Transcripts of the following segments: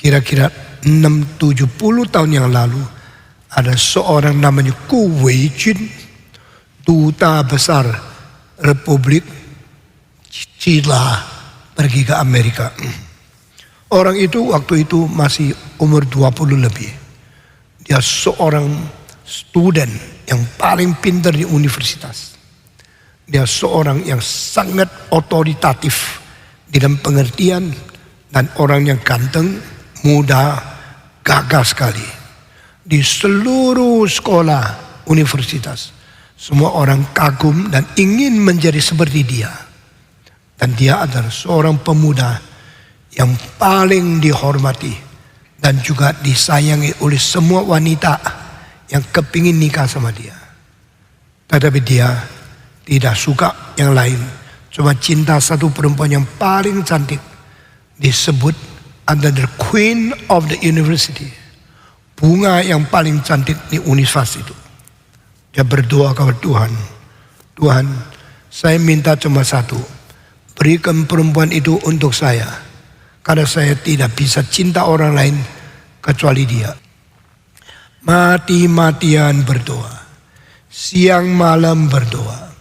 kira-kira 6-70 tahun yang lalu, ada seorang namanya Ku Weijun, duta besar Republik China, pergi ke Amerika. Orang itu waktu itu masih umur 20 lebih. Dia seorang student yang paling pintar di universitas. Dia seorang yang sangat otoritatif di dalam pengertian, dan orang yang ganteng, muda, gagah sekali. Di seluruh sekolah universitas, semua orang kagum dan ingin menjadi seperti dia. Dan dia adalah seorang pemuda yang paling dihormati dan juga disayangi oleh semua wanita yang kepingin nikah sama dia. Tetapi dia tidak suka yang lain, cuma cinta satu perempuan yang paling cantik, disebut ada the Queen of the University, bunga yang paling cantik di universitas itu. Dia berdoa kepada Tuhan, Tuhan, saya minta cuma satu, berikan perempuan itu untuk saya, karena saya tidak bisa cinta orang lain kecuali dia. Mati-matian berdoa, siang malam berdoa.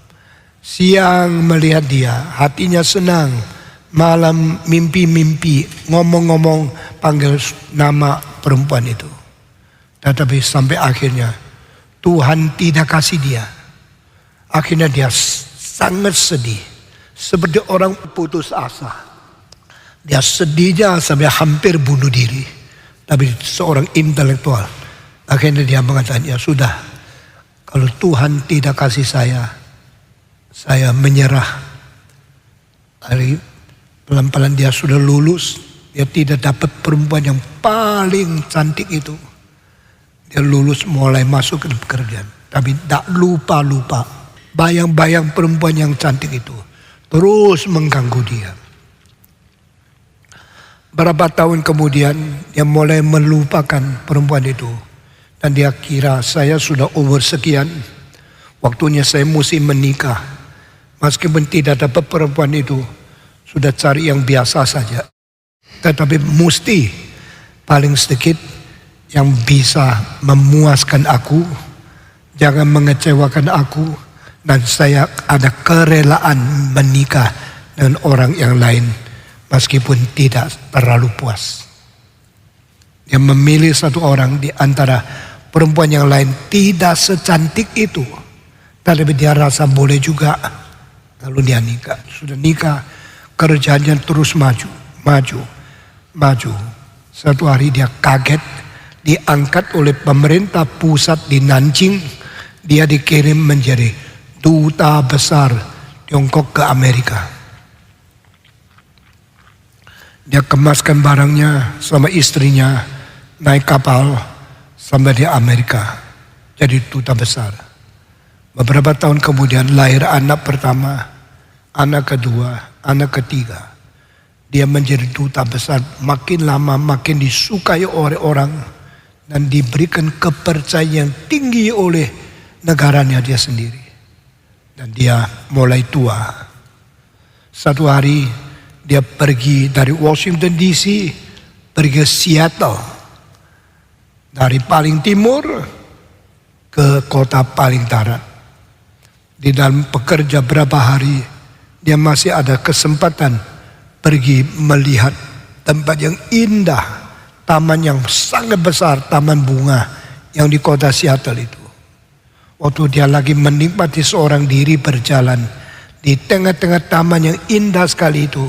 Siang melihat dia, hatinya senang. Malam mimpi-mimpi, ngomong-ngomong panggil nama perempuan itu. Tetapi sampai akhirnya Tuhan tidak kasih dia. Akhirnya dia sangat sedih, seperti orang putus asa. Dia sedihnya sampai hampir bunuh diri. Tapi seorang intelektual, akhirnya dia mengatakan, ya sudah, kalau Tuhan tidak kasih saya menyerah. Hari pelan-pelan dia sudah lulus, dia tidak dapat perempuan yang paling cantik itu. Dia lulus mulai masuk ke pekerjaan, tapi tak lupa-lupa bayang-bayang perempuan yang cantik itu terus mengganggu dia. Berapa tahun kemudian dia mulai melupakan perempuan itu, dan dia kira saya sudah umur sekian, waktunya saya mesti menikah. Meskipun tidak dapat perempuan itu, sudah cari yang biasa saja. Tetapi mesti paling sedikit yang bisa memuaskan aku, jangan mengecewakan aku, dan saya ada kerelaan menikah dengan orang yang lain meskipun tidak terlalu puas. Dia memilih satu orang di antara perempuan yang lain tidak secantik itu, tapi dia rasa boleh juga. Lalu dia nikah. Sudah nikah, kerjaannya terus maju. Satu hari dia kaget, diangkat oleh pemerintah pusat di Nanjing. Dia dikirim menjadi duta besar Tiongkok ke Amerika. Dia kemaskan barangnya sama istrinya, naik kapal sampai di Amerika, jadi duta besar. Beberapa tahun kemudian lahir anak pertama, anak kedua, anak ketiga. Dia menjadi duta besar, makin lama makin disukai oleh orang dan diberikan kepercayaan yang tinggi oleh negaranya dia sendiri. Dan dia mulai tua. Satu hari dia pergi dari Washington DC, pergi ke Seattle. Dari paling timur ke kota paling barat. Di dalam pekerja berapa hari, dia masih ada kesempatan pergi melihat tempat yang indah, taman yang sangat besar, taman bunga yang di kota Seattle itu. Waktu dia lagi menikmati seorang diri berjalan di tengah-tengah taman yang indah sekali itu,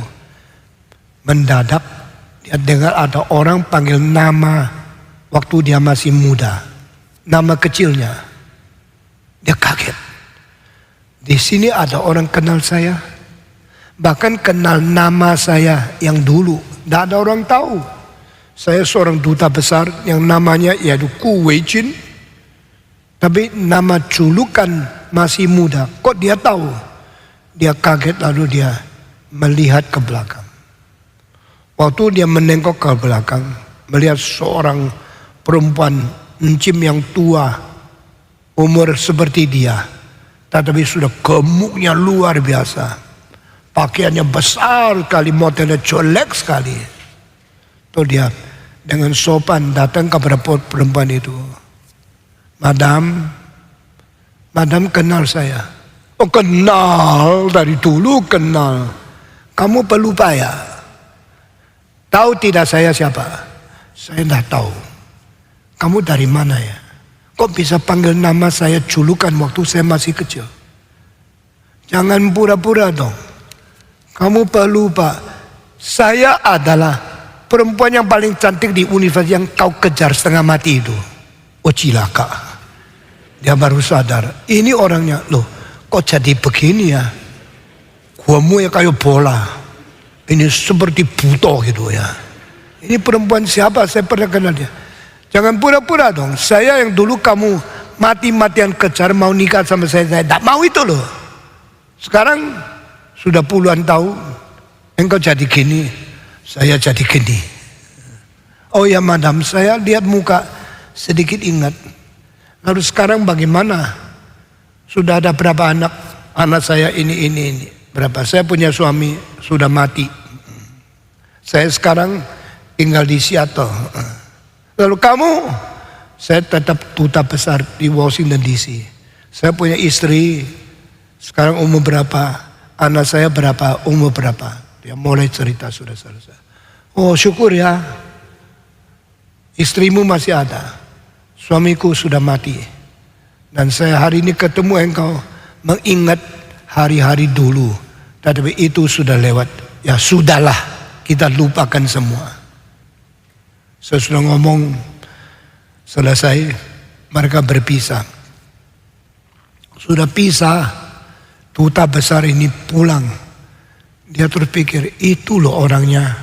mendadak dia dengar ada orang panggil nama waktu dia masih muda, nama kecilnya. Dia kaget. Di sini ada orang kenal saya, bahkan kenal nama saya yang dulu. Tidak ada orang tahu. Saya seorang duta besar yang namanya yaitu Ku Weijun, tapi nama julukan masih muda. Kok dia tahu? Dia kaget, lalu dia melihat ke belakang. Waktu dia menengok ke belakang, melihat seorang perempuan encim yang tua, umur seperti dia, tetapi sudah gemuknya luar biasa. Pakaiannya besar sekali, modelnya jelek sekali. Tuh dia dengan sopan datang kepada perempuan itu. Madam kenal saya. Oh kenal, dari dulu kenal. Kamu perlu payah. Tahu tidak saya siapa? Saya tidak tahu. Kamu dari mana ya? Kok bisa panggil nama saya julukan waktu saya masih kecil? Jangan pura-pura dong. Kamu perlu pak. Saya adalah perempuan yang paling cantik di universitas yang kau kejar setengah mati itu. Oh cilaka. Dia baru sadar. Ini orangnya. Loh kok jadi begini ya? Guamu ya kayak bola. Ini seperti buto gitu ya. Ini perempuan siapa? Saya pernah kenal dia. Jangan pura-pura dong. Saya yang dulu kamu mati-matian kejar mau nikah sama saya tidak mau itu loh. Sekarang sudah puluhan tahun engkau jadi gini, saya jadi gini. Oh ya madam, saya lihat muka sedikit ingat. Lalu sekarang bagaimana? Sudah ada berapa anak? Anak saya ini. Berapa? Saya punya suami sudah mati. Saya sekarang tinggal di Seattle. Lalu kamu? Saya tetap duta besar di Washington DC. Saya punya istri. Sekarang umur berapa? Anak saya berapa? Umur berapa? Dia mulai cerita sudah selesai. Oh syukur ya. Istrimu masih ada. Suamiku sudah mati. Dan saya hari ini ketemu engkau. Mengingat hari-hari dulu. Tetapi itu sudah lewat. Ya sudahlah. Kita lupakan semua. Saya sudah ngomong selesai, mereka berpisah. Sudah pisah, duta besar ini pulang. Dia terus pikir, itu loh orangnya,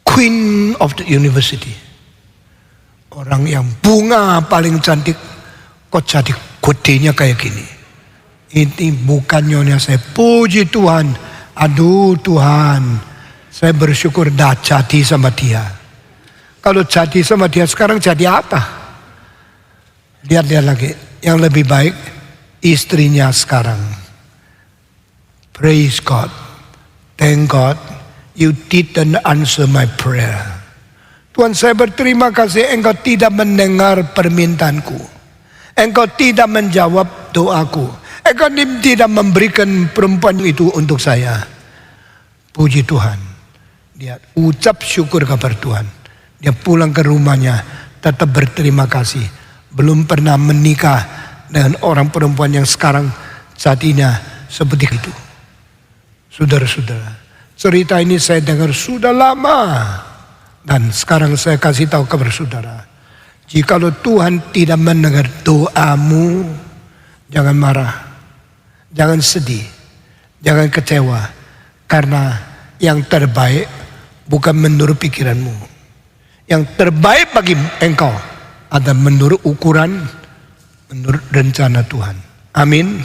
Queen of the University. Orang yang bunga paling cantik, kok jadi kodenya kayak gini. Ini bukan nyonya saya, puji Tuhan. Aduh Tuhan, saya bersyukur dah jadi sama dia. Kalau jadi sama dia sekarang jadi apa? Lihat dia lagi. Yang lebih baik istrinya sekarang. Praise God. Thank God. You didn't answer my prayer. Tuhan saya berterima kasih engkau tidak mendengar permintaanku. Engkau tidak menjawab doaku. Engkau tidak memberikan perempuan itu untuk saya. Puji Tuhan. Dia ucap syukur kepada Tuhan. Dia pulang ke rumahnya tetap berterima kasih. Belum pernah menikah dengan orang perempuan yang sekarang jadinya seperti itu. Saudara-saudara, cerita ini saya dengar sudah lama. Dan sekarang saya kasih tahu kepada saudara. Jikalau Tuhan tidak mendengar doamu, jangan marah. Jangan sedih. Jangan kecewa. Karena yang terbaik bukan menurut pikiranmu. Yang terbaik bagi engkau ada menurut ukuran, menurut rencana Tuhan. Amin.